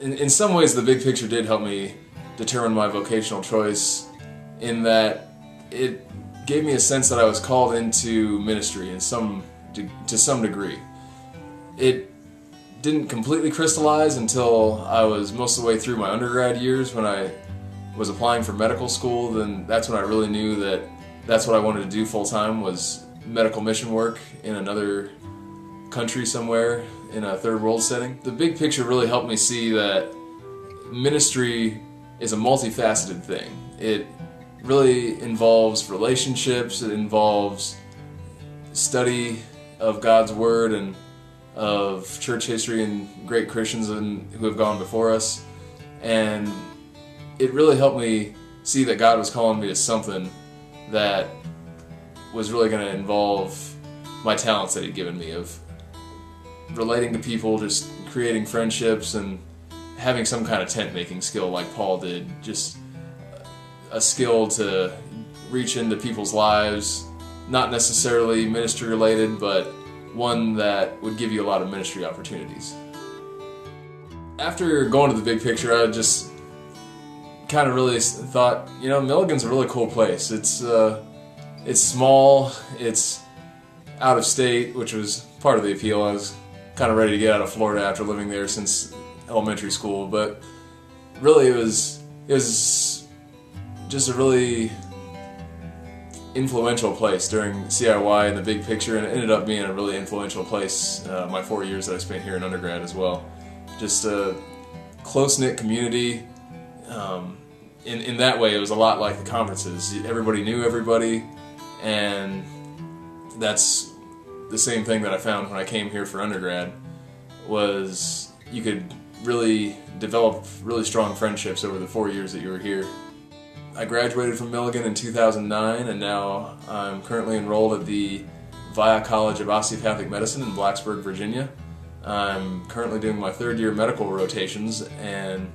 in some ways the big picture did help me determine my vocational choice, in that it gave me a sense that I was called into ministry to some degree. It didn't completely crystallize until I was most of the way through my undergrad years. When I was applying for medical school, then that's when I really knew that that's what I wanted to do full-time, was medical mission work in another country somewhere in a third world setting. The big picture really helped me see that ministry is a multifaceted thing. It really involves relationships, it involves study of God's Word and of church history and great Christians who have gone before us. And it really helped me see that God was calling me to something that was really going to involve my talents that He'd given me, of relating to people, just creating friendships, and having some kind of tent-making skill like Paul did. Just a skill to reach into people's lives, not necessarily ministry-related, but one that would give you a lot of ministry opportunities. After going to the big picture, I just kind of really thought, you know, Milligan's a really cool place. It's small, it's out of state, which was part of the appeal. I was kind of ready to get out of Florida after living there since elementary school, but really it was just a really influential place during CIY in the big picture, and it ended up being a really influential place my 4 years that I spent here in undergrad as well. Just a close-knit community. In that way, it was a lot like the conferences. Everybody knew everybody, and that's the same thing that I found when I came here for undergrad, was you could really develop really strong friendships over the 4 years that you were here. I graduated from Milligan in 2009, and now I'm currently enrolled at the Via College of Osteopathic Medicine in Blacksburg, Virginia. I'm currently doing my third-year medical rotations and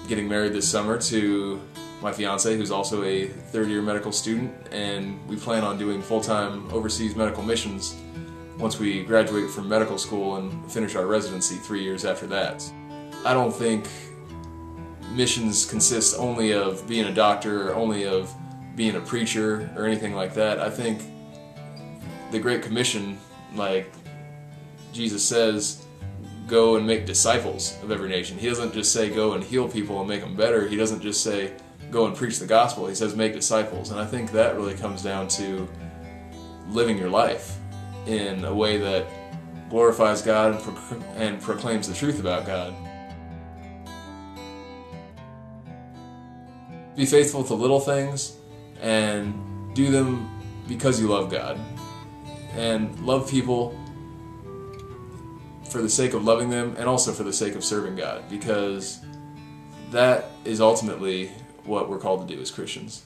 getting married this summer to my fiance, who's also a third-year medical student, and we plan on doing full-time overseas medical missions once we graduate from medical school and finish our residency 3 years after that. I don't think missions consist only of being a doctor, or only of being a preacher, or anything like that. I think the Great Commission, like Jesus says, go and make disciples of every nation. He doesn't just say go and heal people and make them better. He doesn't just say go and preach the gospel. He says make disciples. And I think that really comes down to living your life in a way that glorifies God and proclaims the truth about God. Be faithful to little things and do them because you love God. And love people for the sake of loving them, and also for the sake of serving God, because that is ultimately what we're called to do as Christians.